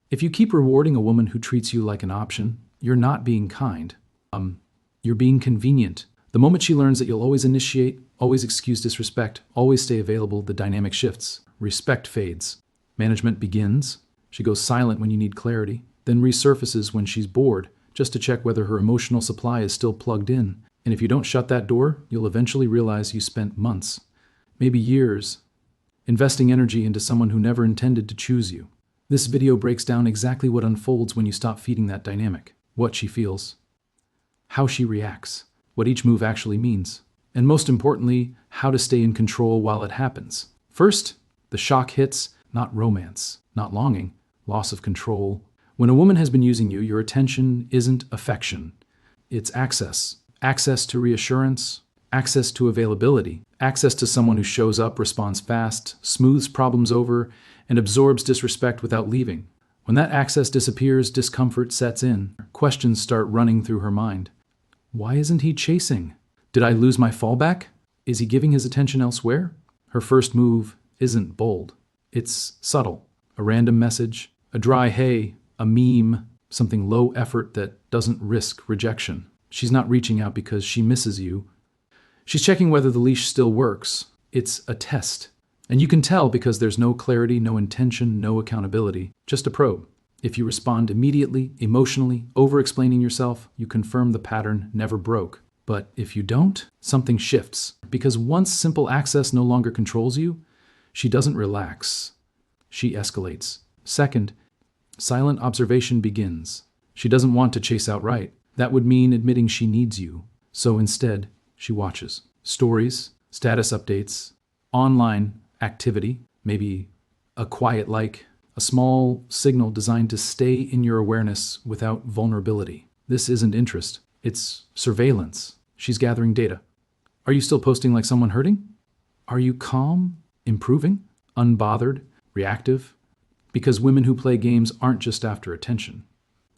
If you keep rewarding a woman who treats you like an option, you're not being kind. You're being convenient. The moment she learns that you'll always initiate, always excuse disrespect, always stay available, the dynamic shifts. Respect fades. Management begins. She goes silent when you need clarity, then resurfaces when she's bored, just to check whether her emotional supply is still plugged in. And if you don't shut that door, you'll eventually realize you spent months, maybe years, investing energy into someone who never intended to choose you. This video breaks down exactly what unfolds when you stop feeding that dynamic, what she feels, how she reacts, what each move actually means, and most importantly, how to stay in control while it happens. First, the shock hits, not romance, not longing, loss of control. When a woman has been using you, your attention isn't affection. It's access. Access to reassurance, access to availability, access to someone who shows up, responds fast, smooths problems over, and absorbs disrespect without leaving. When that access disappears, discomfort sets in. Questions start running through her mind. Why isn't he chasing? Did I lose my fallback? Is he giving his attention elsewhere? Her first move isn't bold. It's subtle. A random message, a dry hey, a meme, something low effort that doesn't risk rejection. She's not reaching out because she misses you. She's checking whether the leash still works. It's a test. And you can tell because there's no clarity, no intention, no accountability, just a probe. If you respond immediately, emotionally, over-explaining yourself, you confirm the pattern never broke. But if you don't, something shifts. Because once simple access no longer controls you, she doesn't relax. She escalates. Second, silent observation begins. She doesn't want to chase outright. That would mean admitting she needs you. So instead, she watches. Stories, status updates, online activity, maybe a quiet like, a small signal designed to stay in your awareness without vulnerability. This isn't interest, it's surveillance. She's gathering data. Are you still posting like someone hurting? Are you calm, improving, unbothered, reactive? Because women who play games aren't just after attention.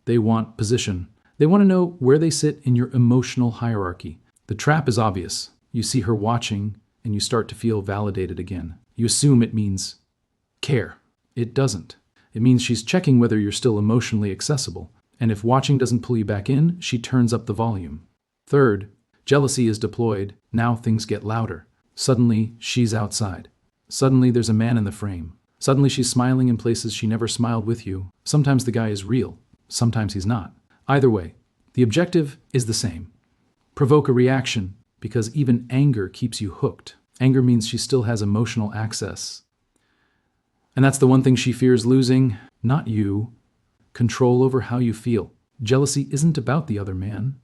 They want position. They want to know where they sit in your emotional hierarchy. The trap is obvious. You see her watching, and you start to feel validated again. You assume it means care. It doesn't. It means she's checking whether you're still emotionally accessible. And if watching doesn't pull you back in, she turns up the volume. Third, jealousy is deployed. Now things get louder. Suddenly, she's outside. Suddenly, there's a man in the frame. Suddenly, she's smiling in places she never smiled with you. Sometimes the guy is real. Sometimes he's not. Either way, the objective is the same. Provoke a reaction, because even anger keeps you hooked. Anger means she still has emotional access. And that's the one thing she fears losing, not you. Control over how you feel. Jealousy isn't about the other man.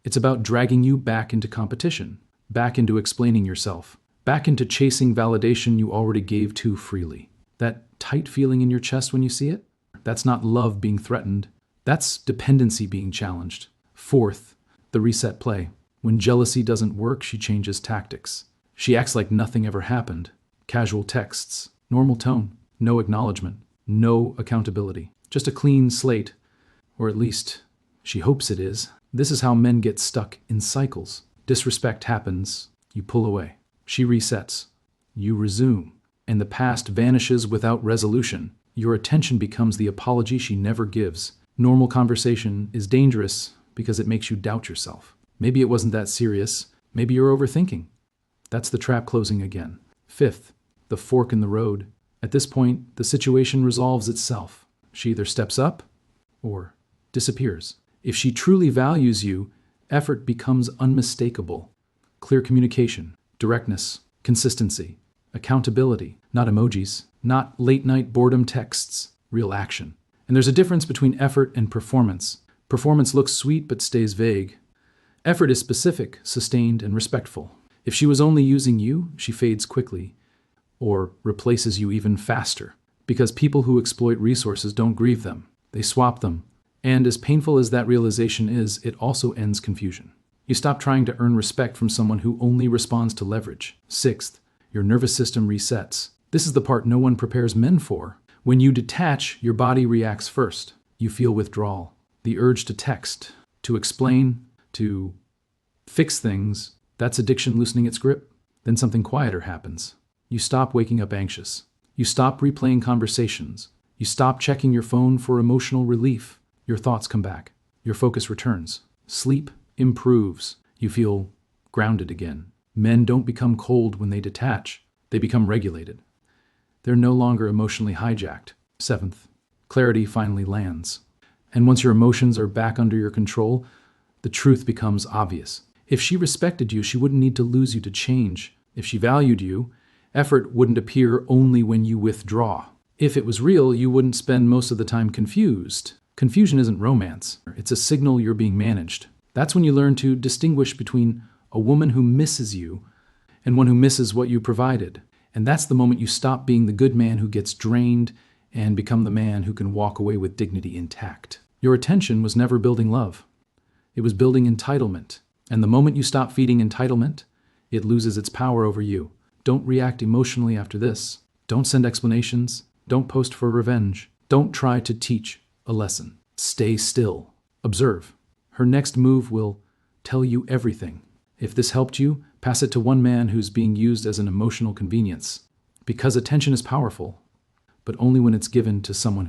It's about dragging you back into competition, back into explaining yourself, back into chasing validation you already gave too freely. That tight feeling in your chest when you see it? That's not love being threatened. That's dependency being challenged. Fourth, the reset play. When jealousy doesn't work, she changes tactics. She acts like nothing ever happened. Casual texts, normal tone, no acknowledgement, no accountability. Just a clean slate, or at least she hopes it is. This is how men get stuck in cycles. Disrespect happens, you pull away. She resets, you resume, and the past vanishes without resolution. Your attention becomes the apology she never gives. Normal conversation is dangerous because it makes you doubt yourself. Maybe it wasn't that serious. Maybe you're overthinking. That's the trap closing again. Fifth, the fork in the road. At this point, the situation resolves itself. She either steps up or disappears. If she truly values you, effort becomes unmistakable. Clear communication, directness, consistency, accountability, not emojis, not late-night boredom texts, real action. And there's a difference between effort and performance. Performance looks sweet but stays vague. Effort is specific, sustained, and respectful. If she was only using you, she fades quickly, or replaces you even faster. Because people who exploit resources don't grieve them, they swap them. And as painful as that realization is, it also ends confusion. You stop trying to earn respect from someone who only responds to leverage. Sixth, your nervous system resets. This is the part no one prepares men for. When you detach, your body reacts first. You feel withdrawal, the urge to text, to explain, to fix things. That's addiction loosening its grip. Then something quieter happens. You stop waking up anxious. You stop replaying conversations. You stop checking your phone for emotional relief. Your thoughts come back. Your focus returns. Sleep improves. You feel grounded again. Men don't become cold when they detach. They become regulated. They're no longer emotionally hijacked. Seventh, clarity finally lands. And once your emotions are back under your control, the truth becomes obvious. If she respected you, she wouldn't need to lose you to change. If she valued you, effort wouldn't appear only when you withdraw. If it was real, you wouldn't spend most of the time confused. Confusion isn't romance. It's a signal you're being managed. That's when you learn to distinguish between a woman who misses you and one who misses what you provided. And that's the moment you stop being the good man who gets drained and become the man who can walk away with dignity intact. Your attention was never building love. It was building entitlement. And the moment you stop feeding entitlement, it loses its power over you. Don't react emotionally after this. Don't send explanations. Don't post for revenge. Don't try to teach a lesson. Stay still. Observe. Her next move will tell you everything. If this helped you, pass it to one man who's being used as an emotional convenience. Because attention is powerful, but only when it's given to someone who